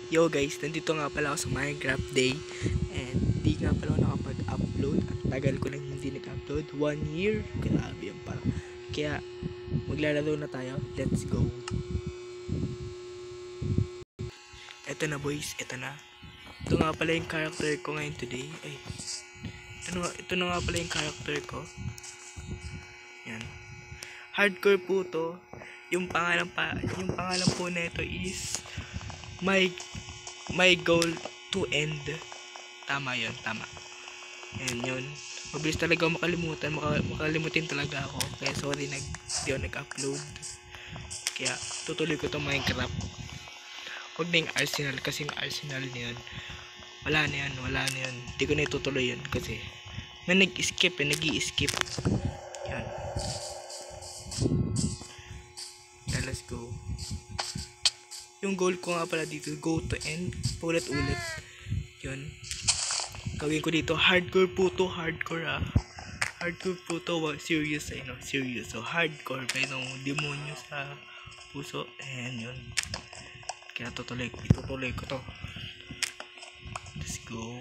Yo guys, nandito nga pala ako sa Minecraft Day. And di nga pala ako nakapag-upload. At tagal ko nang hindi nag-upload. 1 year. Grabe yan pala. Kaya maglalaro na tayo. Let's go. Eto na boys, eto na. Ito nga pala yung character ko ngayon today. Ay, ito na nga pala yung character ko. Yan. Hardcore po to. Yung pangalan po na ito is my goal to end. Tama yun, tama. Ayan yun. Mabilis talaga ako makalimutin talaga ako. Kaya sorry, di ako nag-upload. Kaya tutuloy ko itong Minecraft. Huwag na yung Arsenal, kasi yung Arsenal na yun, wala na yun. Di ko na itutuloy yun kasi may nag-skip. Yan. Now, let's go. Yung goal ko nga pala dito, go to end, ulit-ulit. Yun. Gawin ko dito, hardcore po to, serious, serious. So, hardcore, pero demonyo sa puso. Ayan yun. Kaya itutuloy ko to. Let's go.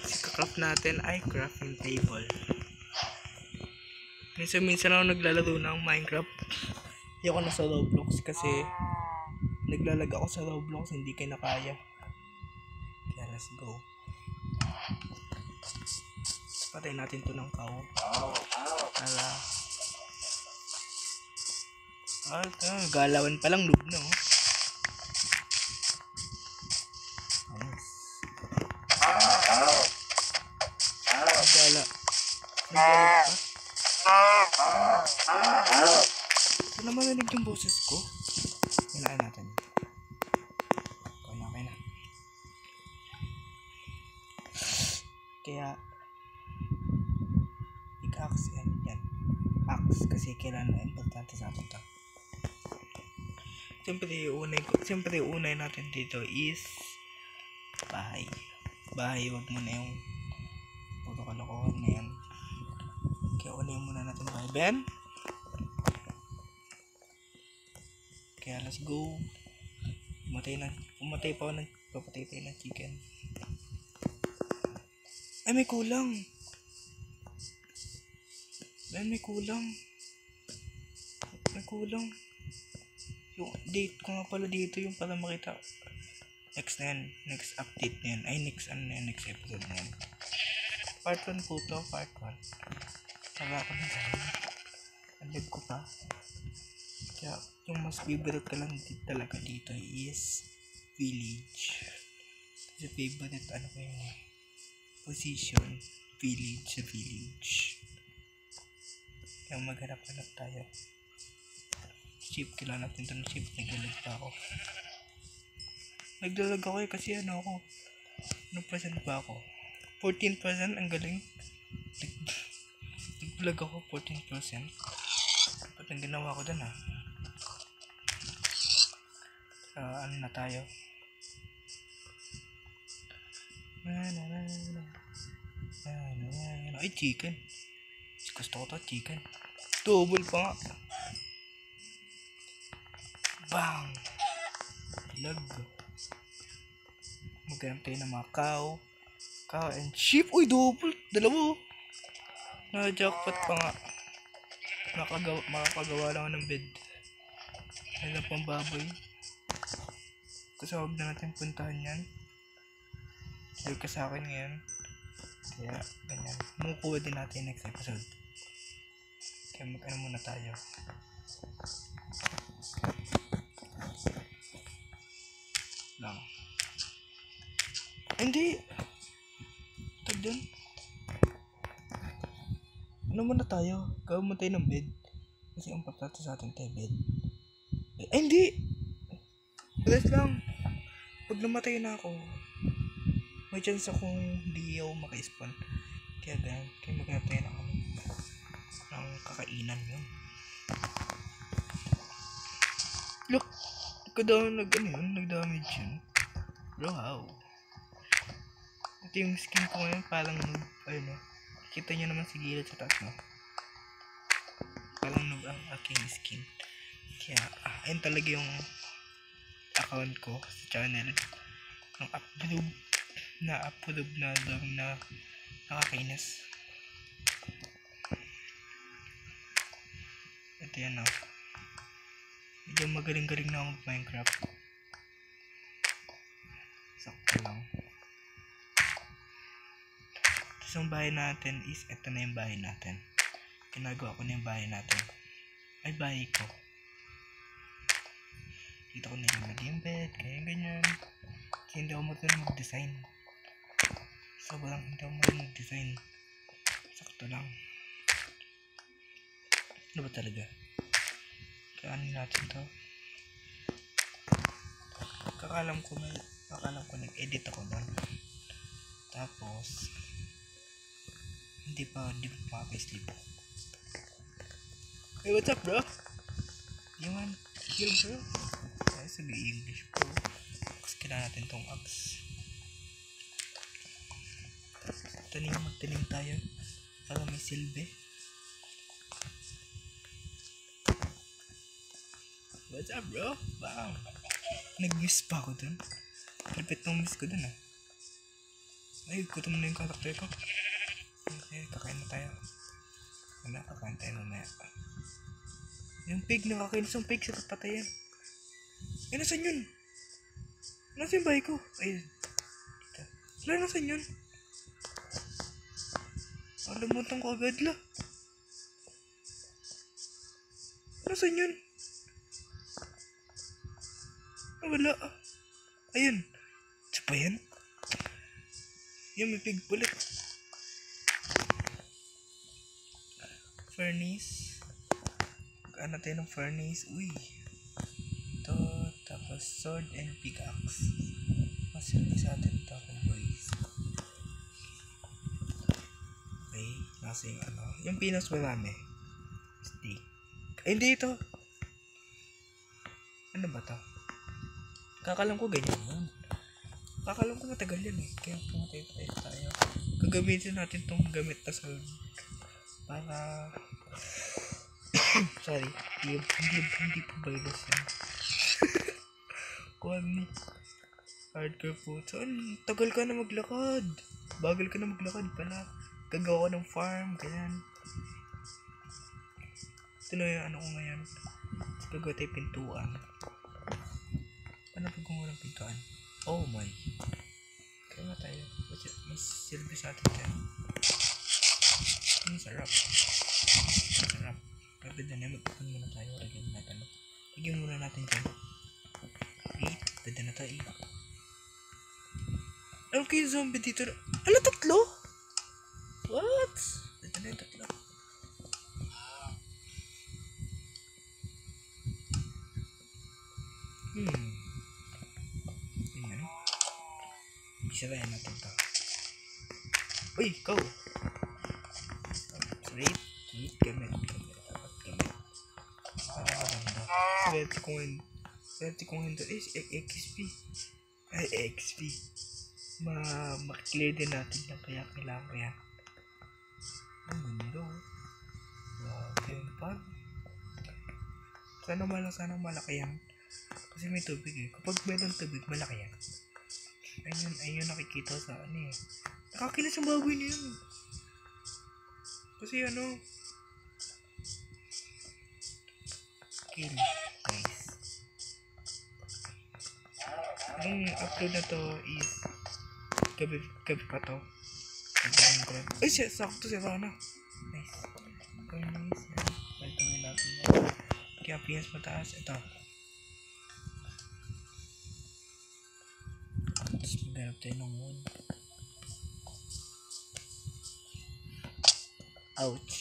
Kasi craft natin ay crafting table. Minsan ako naglalaro ng Minecraft. Hindi ako nasa Roblox kasi naglalag ako sa Roblox, hindi kayo nakaya. Kaya let's go. Patay natin to ng cow. Galawan palang noob na oh. Nice. Naglalag pa. Ito naman narinig yung boses ko. Hinaan natin. Okay na. Kaya axe yan. Axe kasi kailan na importante sa atin to. Siyempre unay natin dito is bahay. Wag mo na yung puro kalokohan na yan. Kaya unahin muna natin bahay. Ben? Kaya let's go. Pumatay pa ako papatay tayo ng chicken. Ay, may kulang. Ben, may kulang. Yung date ko nga pala dito, yung para makita next update na yan. Ay, next episode na yan. Part 1 po to, part 1. Taga ako na dahil. Ang lag ko pa. Kaya, yung mas favorite ka lang talaga dito is village. Kasi favorite, ko yun eh. Position, village. Kaya maghanap-hanap tayo. Chip, kailangan natin ito ng chip. Naglalag pa ako. Naglalag ako kasi ako. Anong percent pa ako? 14%, ang galing. Naglalag ako 14%. Ba't ang ginawa ko dun ano na tayo? Ay, chicken. Gusto ko to, chicken. Double pa nga. Bang! Lag. Maghanap tayo ng mga cow and sheep. Uy, double. Dalawa. Na-jackpot pa nga. Makakagawa lang ng bed. Ayun pang baboy. Kasi huwag na natin puntahan yan. Huwag ka sa akin ngayon. Kaya, ganyan. Mukuha din natin next episode. Kaya mag-ano muna tayo. Lang. Hindi. Tag dun. Ano muna tayo? Gawin mo tayo ng bed. Kasi ang importante sa atin tayo bed. Ay, hindi. Rest lang. Pag namatay na ako, may chance akong hindi ako maka-spawn. Kaya ganyan. Kaya maghanap tayo ng kakainan yun. Look! Nag-damage yun. Wow! Ito yung skin ko ngayon, parang noob. Ayun kita nyo naman sa gilid sa taas parang noob ang aking skin. Kaya, ayun talaga yung account ko sa channel. Ang upload na doon na nakakainis. Ito yan o. Medyo magaling-galing na ako mag-Minecraft. Sakto lang. Tapos ang bahay natin is, ito na yung bahay natin. Ginagawa ko na yung bahay natin. Ay, bahay ko. Dito ko nilalagay yung bed, kaya ganyan. Kasi hindi ako marunong mag-design. Sobrang hindi ako marunong mag-design. Sakto lang. Ano ba talaga? Kaanin natin to. Kakalam ko nag-edit ako doon. Tapos, hindi pa maka-sleep. Hey, what's up, bro? Yaman, chill, bro. Ay, sabi English, bro. Tapos kailangan natin tong axe. Magtanim tayo para may silbi. What's up, bro? Wow. Nag-miss pa ako dun. Lipit ng miss ko dun, ah. Ay, gutom na yung karakter ko. Okay, kakain na tayo. Wala, kakain tayo mamaya. Yung pig, nakakainis yung pig sa patayan. Eh, nasan yun? Nasaan yung bahay ko? Ayun. Wala, nasan yun? Alamutan ko agad la. Nasaan yun? Wala. Ayun. Sa pa yan? Yan, may pig ulit. Furnace. Ano tayo ng furnace? Uy. Ito. Tapos sword and pickaxe. Masilbi sa atin ito, boys. Okay. Nasa yung ano. Yung pinos marami. Stick. Ay, hindi ito. Ano ba to? Kakalam ko ganyan yun. Kakalam ko matagal yan eh. Kaya pumatay tayo. Gagamitin natin tong gamit na sword. Para... Sorry. Hindi po virus yan. Kuhan ni. Hardcore po. So, tagal ka na maglakad. Bagal ka na maglakad pala. Gagawa ko ng farm. Ganyan. Ito na yung ano ko ngayon. Gagawa tayo pintuan. Ano pag gumawa ng pintuan? Oh my. Kaya nga tayo. May silbi sa atin dyan. Masarap. Masarap. Kapit na yan. Mag-open muna tayo. Lagyan muna natin dyan. Eat. Pwede na tayo eat. Ano kayo zombie dito? Ano, tatlo? What? Pwede na yung tatlo. Ayan. Isirayan natin to. Uy, go! Straight. Gamit. Dapat gamit. Para maganda. Swerte kong hindi is XP. Ay, XP. Makiklear din natin yan. Kaya kailangan ko yan. Ang ganda. Grabe yung pag. Sana malaki yan. Kasi may tubig eh. Kapag mayroong tubig, malaki yan. Ayun nakikita sa ano eh. Nakakinis yung baboy na yun. Kasi ano. Kill. Nice. Ang upload na to is gabi pa to. Ay, sakto si Rana. Nice. Very nice yan. Pagkawin natin yan. Kaya PS mataas. Ito. Tapos maghanap tayo ng wood. Ouch.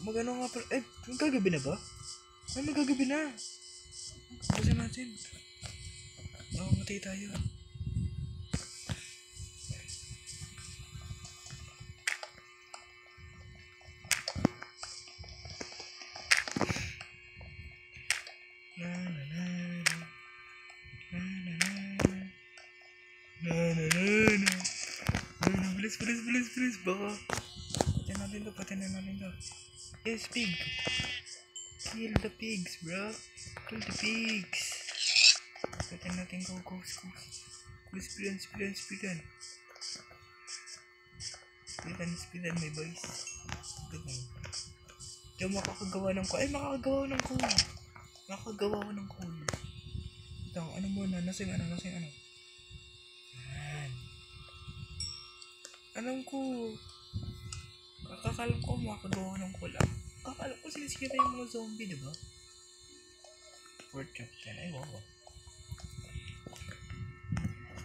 Magano nga pala. Magagabi na ba? Magagabi na. Basta natin. Matay tayo. Please, baka. Patayin natin to. Yes, pig. Kill the pigs, bro. Kill the pigs. natin. Go. Go, speedan. Speedan, my boys. Ganun. Yung makakagawa ng coal. Ay, makakagawa ko ng coal. Ito, ano muna? Nasing ano? Yan. Alam ko. Kakakalam ko makakagawa ng coal. Kakaalam ko sinisira yung mga zombie, diba? Pork chop 10. Ay, wow.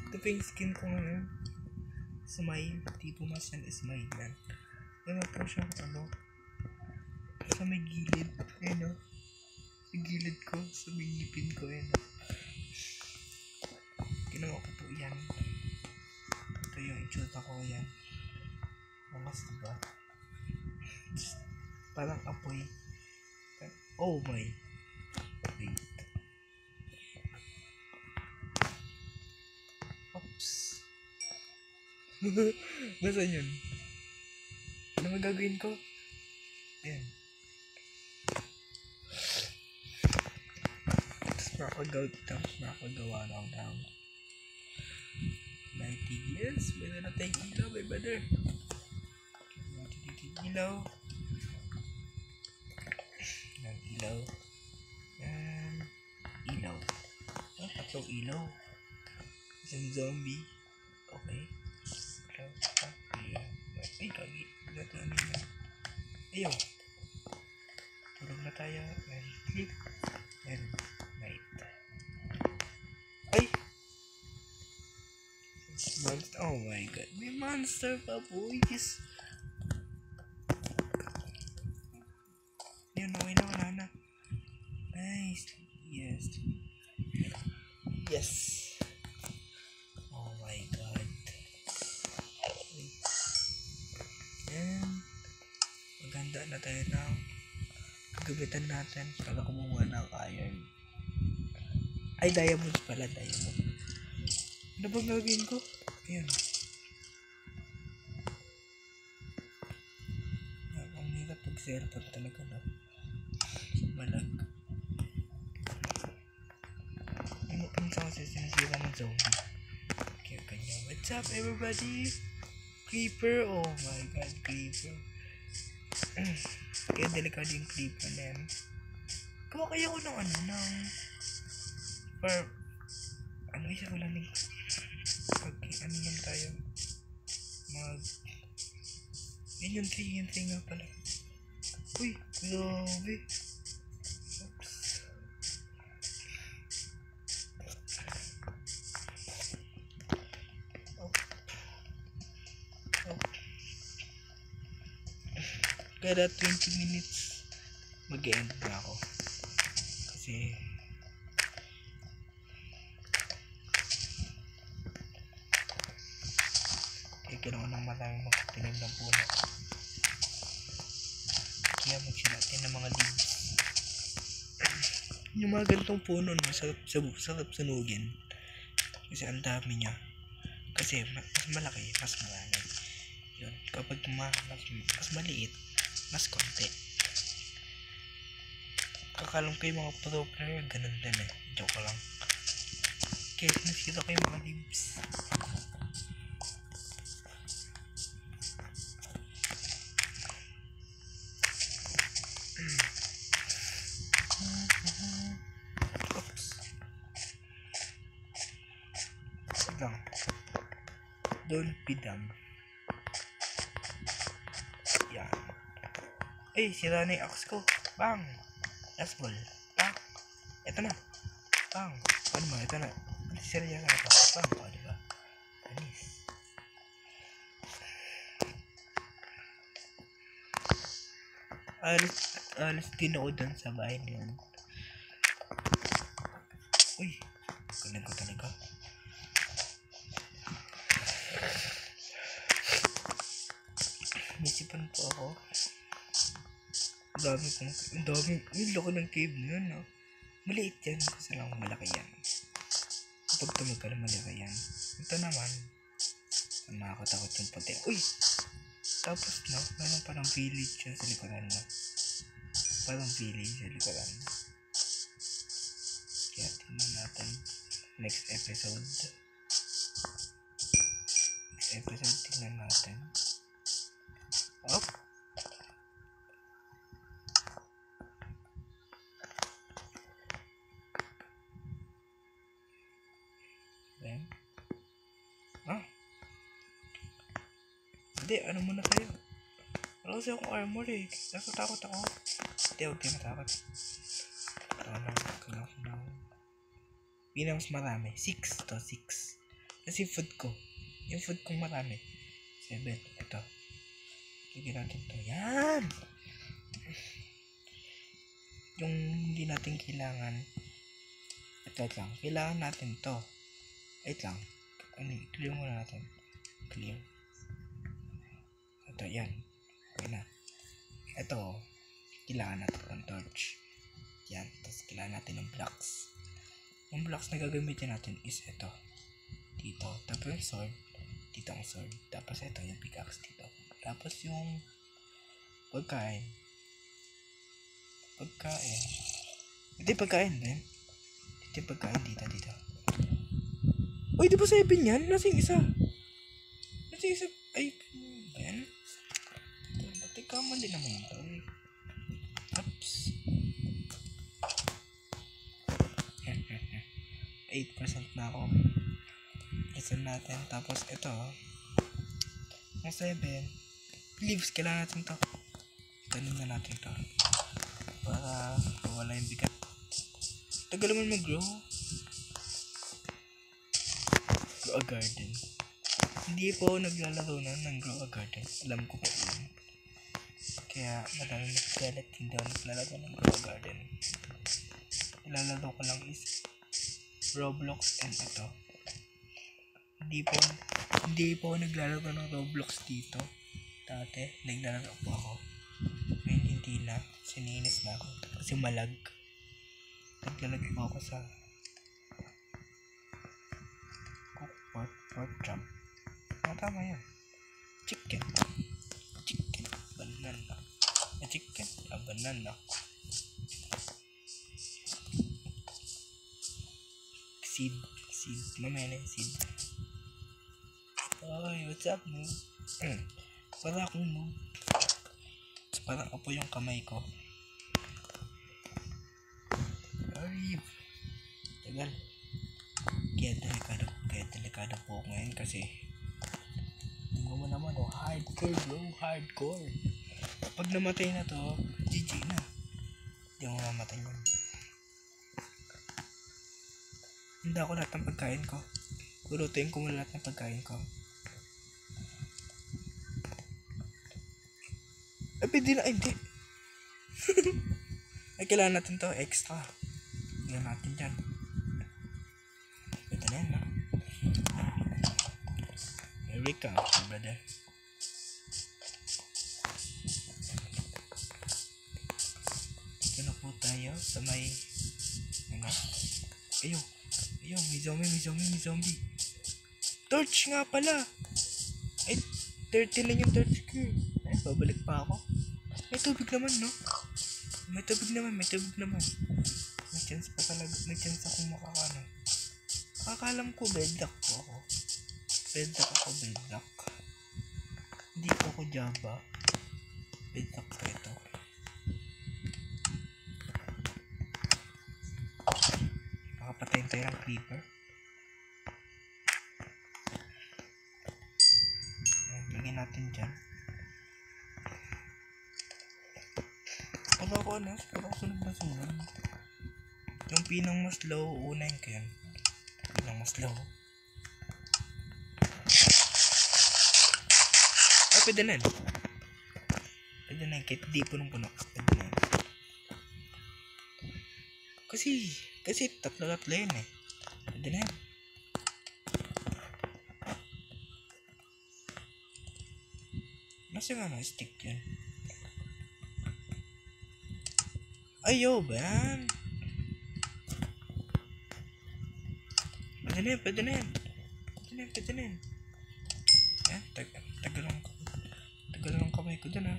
Ito pa yung skin ko ngayon. Smile. Tipo mas yan, smile yan. Ano po siyang ano? Sa may gilid. Ayun o. Sa gilid ko. Sa may ngipin ko. Ayun o. Ginawa ko po yan. Ito yung itsura ko yan. Angas diba? Parang apoy. Oh my. Wait. Oops. Nasaan yun? Ano magagawin ko? Ayan. Tapos makagawa lang ng lighting. Yes, meron na tayong ilaw, my brother. Ilaw. Yan, ilaw. Yan. Ilaw. Tatlong ilaw. Isang zombie. Okay. Ilaw. Ay, kagi. Natin ano yun. Ayaw. Tulog na tayo. And click. And night. Ay! Monster. Oh my god. May monster pa, boys. Yun, okay na. Wala na. Nice. Yes. Oh my god. And maganda na tayo ng gamitan natin para kumuha ng iron. Ay, diamonds pala. Ano bang gagawin ko? Ayan. Ang hirap pag cellphone talaga, no? Malag. Minsan kasi sinisira ng zombie. Kaya kanya. What's up, everybody? Creeper. Oh my god, creeper. Kaya delikado yung creeper na yan. Gawa kaya ko ng isa ko lang ano yan tayo yun yung tree nga pala. Uy, grabe. Oops. Kada 20 minutes mag-end na ako kasi kailangan ng maraming magtinim ng puno, kaya magsinati ng mga leaves. Yung mga ganitong puno, no, sarap sunugin kasi ang dami niya, kasi mas malaki, mas marami yun. Kapag mas maliit, mas konti. Kakalam ko yung mga pro player ganun din eh. Joke lang. Kaya nasira ko yung mga leaves. Oops. Lang. Don't be dumb. Yan. Ay, sira na yung axe ko. Bang! Last ball. Bang! Ito na. Bang! Ano mo? Ito na. Sira yan na ito. Bang! O, diba? Anis. Alis din ako dun sa bahay niyan. Uy! Galing ko talaga. Nisipan po ako. Ang laki ng cave na yun, no? Maliit yan, kasi lang malaki yan. Kapag tumagkala malaki yan. Ito naman, nakakatakot yung puti. Uy! Tapos, no, meron parang village yan sa likuran, no? Parang village sa likuran. Kaya tingnan natin. Next episode. Tingnan natin. Up. Then. Hindi, ano muna tayo? Wala kasi akong armor eh. Natatakot ako. Hindi, huwag kayo matakot. Hindi na mas marami. 6 to, 6. Kasi food ko. Yung food kong marami. 7. Ito. Lagyan natin to. Yan! Yung hindi natin kailangan. Ito lang. Kailangan natin to. Wait lang. I-clear muna natin. Clear. Ito, yan. Okay na. Ito. Kailangan natin ng torch. Yan. Tapos kailangan natin ng blocks. Yung blocks na gagamitin natin is ito. Dito. Tapos yung sword. Dito ang sword. Tapos ito yung pickaxe dito. Tapos yung pagkain. Ito yung pagkain din. Ito yung pagkain dito. Uy, di ba 7 yan? Nasa yung isa? Ay, yan. Ba't kamali naman ito? Oops. 8% na ako. Listen natin. Tapos ito. Ang 7. Leaves. Kailangan natin to. Tanim na natin to. Para wala yung bigat. Tagal naman mag-grow. Grow a garden. Hindi po naglalaro na ng grow a garden. Alam ko po yun. Kaya madalang nagkalat. Hindi ako naglalaro ng grow a garden. Nilalaro ko lang is Roblox and ito. Hindi po naglalaro ng Roblox dito. Dati, naglalaro po ako. Ngayon hindi na. Sininis na ako. Kasi malag. Naglalagay po ako sa pork chop. Tama yan. Chicken. Banana. Chicken. Banana. Seed. Mamaya na yung seed. Oy, what's up, mo? Para akong mo. Parang apo yung kamay ko. Ay, tagal. Kaya delikado po ako ngayon kasi tingnan mo naman hardcore. Pag namatay na to, GG na. Hindi ako mamatay nun. Hindi ako lahat ng pagkain ko. Lutuin ko muna lahat ng pagkain ko. Pwede na, hindi. Ay, kailangan natin to extra. Kailangan natin dyan. Ito na yan, no? Here we go, brother. Ito na po tayo sa may Ayun, may zombie. Torch nga pala. Ay, 30 lang yung torch ko. Ay, babalik pa ako. May tubig naman, no? May tubig naman. May chance pa talaga. May chance akong makakano. Akakalam ko, bedlock po ako. Bedlock. Hindi po ako Java. Bedlock po ito. Makapatayin tayo ng creeper. Lagyan natin dyan. Pero ako sunod na sunod. Yung pinang mas low, unahin ko yan. Pinang mas low. Ay, pwede na yun. Kahit di punong-puno. Pwede na yun. Kasi tatlo yun eh. Pwede na yun. Nasa nga stick yun. Ayo, ban. Pwede na yan. Yan, tagal lang kamay ko dun, ha.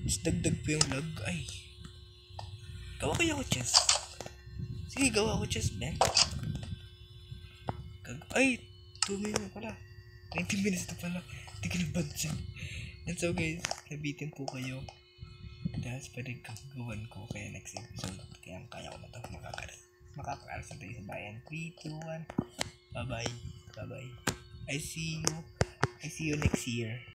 Mas dagdag pa yung lag. Ay. Gawa kaya ko chest. Sige, gawa ko chest bench. Ay, 2 minutes na pala. 19 minutes na pala. Hindi ka na budget. And so guys, nabitin po kayo. Dahil sa pinagkagawan ko kaya next episode. Kaya kaya ko na ito. Makakaaras na tayo sa bayan. 3, 2, 1. Bye-bye. Bye-bye. I see you next year.